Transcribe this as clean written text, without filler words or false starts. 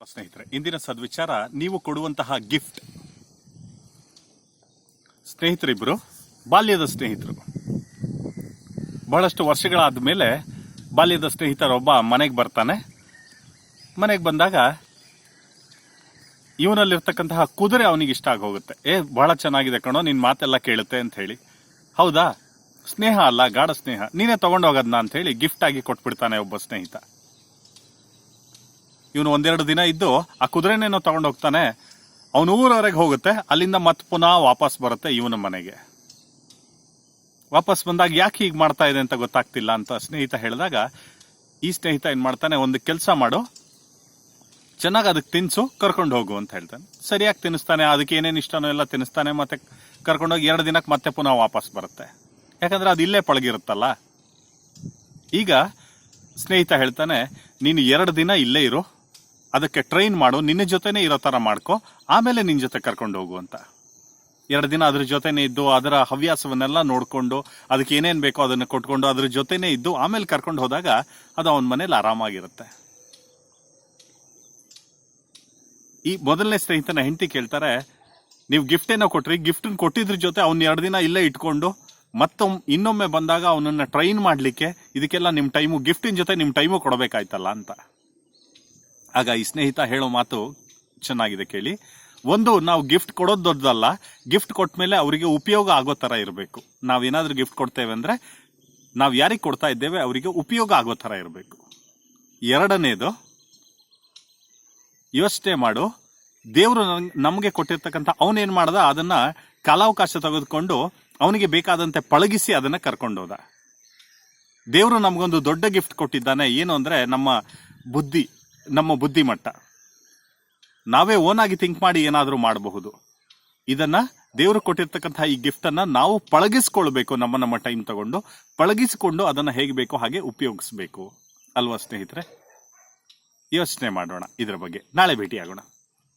ಸ್ನೇಹಿತರೆ, ಇಂದಿನ ಸದ್ವಿಚಾರ ನೀವು ಕೊಡುವಂತಹ ಗಿಫ್ಟ್. ಸ್ನೇಹಿತರಿಬ್ರು ಬಾಲ್ಯದ ಸ್ನೇಹಿತರು. ಬಹಳಷ್ಟು ವರ್ಷಗಳಾದ ಮೇಲೆ ಬಾಲ್ಯದ ಸ್ನೇಹಿತರೊಬ್ಬ ಮನೆಗೆ ಬರ್ತಾನೆ. ಮನೆಗೆ ಬಂದಾಗ ಇವನಲ್ಲಿರ್ತಕ್ಕಂತಹ ಕುದುರೆ ಅವನಿಗೆ ಇಷ್ಟ ಆಗಿ ಹೋಗುತ್ತೆ. ಬಹಳ ಚೆನ್ನಾಗಿದೆ ಕಣೋ, ನಿನ್ ಮಾತೆಲ್ಲ ಕೇಳುತ್ತೆ ಅಂತ ಹೇಳಿ. ಹೌದಾ, ಸ್ನೇಹ ಅಲ್ಲ, ಗಾಢ ಸ್ನೇಹ, ನೀನೇ ತಗೊಂಡೋಗದ್ನ ಅಂತ ಹೇಳಿ ಗಿಫ್ಟ್ ಆಗಿ ಕೊಟ್ಬಿಡ್ತಾನೆ ಒಬ್ಬ ಸ್ನೇಹಿತ. ಇವನು ಒಂದೆರಡು ದಿನ ಇದ್ದು ಆ ಕುದುರೆನೇನೋ ತಗೊಂಡೋಗ್ತಾನೆ. ಅವನ ಊರವರೆಗೆ ಹೋಗುತ್ತೆ. ಅಲ್ಲಿಂದ ಮತ್ತೆ ಪುನಃ ವಾಪಸ್ ಬರುತ್ತೆ ಇವನ ಮನೆಗೆ. ವಾಪಸ್ ಬಂದಾಗ ಯಾಕೆ ಹೀಗೆ ಮಾಡ್ತಾ ಇದೆ ಅಂತ ಗೊತ್ತಾಗ್ತಿಲ್ಲ ಅಂತ ಸ್ನೇಹಿತ ಹೇಳಿದಾಗ, ಈ ಸ್ನೇಹಿತ ಏನ್ ಮಾಡ್ತಾನೆ, ಒಂದು ಕೆಲಸ ಮಾಡು, ಚೆನ್ನಾಗಿ ಅದಕ್ಕೆ ತಿನ್ಸು, ಕರ್ಕೊಂಡು ಹೋಗು ಅಂತ ಹೇಳ್ತಾನೆ. ಸರಿಯಾಗಿ ತಿನ್ನಿಸ್ತಾನೆ, ಅದಕ್ಕೆ ಏನೇನು ಇಷ್ಟನೋ ಎಲ್ಲ ತಿನ್ನಿಸ್ತಾನೆ. ಮತ್ತೆ ಕರ್ಕೊಂಡೋಗಿ 2 ದಿನಕ್ಕೆ ಮತ್ತೆ ಪುನಃ ವಾಪಸ್ ಬರುತ್ತೆ. ಯಾಕಂದ್ರೆ ಅದು ಇಲ್ಲೇ ಪಳಗಿರುತ್ತಲ್ಲ. ಈಗ ಸ್ನೇಹಿತ ಹೇಳ್ತಾನೆ, ನೀನು 2 ದಿನ ಇಲ್ಲೇ ಇರು, ಅದಕ್ಕೆ ಟ್ರೈನ್ ಮಾಡು, ನಿನ್ನ ಜೊತೆನೇ ಇರೋ ತರ ಮಾಡ್ಕೊ, ಆಮೇಲೆ ನಿನ್ ಜೊತೆ ಕರ್ಕೊಂಡು ಹೋಗು ಅಂತ. 2 ದಿನ ಅದ್ರ ಜೊತೆನೇ ಇದ್ದು ಅದರ ಹವ್ಯಾಸವನ್ನೆಲ್ಲ ನೋಡ್ಕೊಂಡು ಅದಕ್ಕೆ ಏನೇನ್ ಬೇಕೋ ಅದನ್ನ ಕೊಟ್ಕೊಂಡು ಅದ್ರ ಜೊತೆನೇ ಇದ್ದು ಆಮೇಲೆ ಕರ್ಕೊಂಡು ಹೋದಾಗ ಅದು ಅವನ ಮನೇಲಿ ಆರಾಮಾಗಿರುತ್ತೆ. ಈ ಮೊದಲನೇ ಸ್ನೇಹಿತನ ಹೆಂಡತಿ ಕೇಳ್ತಾರೆ, ನೀವು ಗಿಫ್ಟ್ ಏನೋ ಕೊಟ್ರಿ, ಗಿಫ್ಟ್ ಕೊಟ್ಟಿದ್ರ ಜೊತೆ ಅವ್ನ 2 ದಿನ ಇಲ್ಲೇ ಇಟ್ಕೊಂಡು ಇನ್ನೊಮ್ಮೆ ಬಂದಾಗ ಅವನನ್ನ ಟ್ರೈನ್ ಮಾಡ್ಲಿಕ್ಕೆ ಇದಕ್ಕೆಲ್ಲ ನಿಮ್ ಟೈಮು, ಗಿಫ್ಟಿನ ಜೊತೆ ನಿಮ್ ಟೈಮು ಕೊಡಬೇಕಾಯ್ತಲ್ಲ ಅಂತ. ಆಗ ಈ ಸ್ನೇಹಿತ ಹೇಳೋ ಮಾತು ಚೆನ್ನಾಗಿದೆ ಕೇಳಿ. ಒಂದು, ನಾವು ಗಿಫ್ಟ್ ಕೊಡೋದು ದೊಡ್ಡದಲ್ಲ, ಗಿಫ್ಟ್ ಕೊಟ್ಮೇಲೆ ಅವರಿಗೆ ಉಪಯೋಗ ಆಗೋ ತರ ಇರಬೇಕು. ನಾವೇನಾದ್ರೂ ಗಿಫ್ಟ್ ಕೊಡ್ತೇವೆ ಅಂದ್ರೆ ನಾವ್ ಯಾರಿಗೆ ಕೊಡ್ತಾ ಇದ್ದೇವೆ ಅವರಿಗೆ ಉಪಯೋಗ ಆಗೋ ತರ ಇರಬೇಕು. 2ನೇದು, ಯೋಚನೆ ಮಾಡು, ದೇವರು ನಮಗೆ ಕೊಟ್ಟಿರ್ತಕ್ಕಂಥ ಅವನೇನ್ ಮಾಡ್ದ, ಅದನ್ನ ಕಾಲಾವಕಾಶ ತೆಗೆದುಕೊಂಡು ಅವನಿಗೆ ಬೇಕಾದಂತೆ ಪಳಗಿಸಿ ಅದನ್ನ ಕರ್ಕೊಂಡೋದ. ದೇವರು ನಮಗೊಂದು ದೊಡ್ಡ ಗಿಫ್ಟ್ ಕೊಟ್ಟಿದ್ದಾನೆ. ಏನು ಅಂದ್ರೆ ನಮ್ಮ ಬುದ್ಧಿಮಟ್ಟ. ನಾವೇ ಓನ್ ಆಗಿ ಥಿಂಕ್ ಮಾಡಿ ಏನಾದ್ರೂ ಮಾಡಬಹುದು. ಇದನ್ನ ದೇವರು ಕೊಟ್ಟಿರ್ತಕ್ಕಂತಹ ಈ ಗಿಫ್ಟ್ ಅನ್ನ ನಾವು ಪಳಗಿಸ್ಕೊಳ್ಬೇಕು. ನಮ್ಮ ಟೈಮ್ ತಗೊಂಡು ಪಳಗಿಸಿಕೊಂಡು ಅದನ್ನ ಹೇಗೆ ಬೇಕೋ ಹಾಗೆ ಉಪಯೋಗಿಸ್ಬೇಕು ಅಲ್ವಾ ಸ್ನೇಹಿತರೆ? ಯೋಚನೆ ಮಾಡೋಣ ಇದ್ರ ಬಗ್ಗೆ. ನಾಳೆ ಭೇಟಿಯಾಗೋಣ.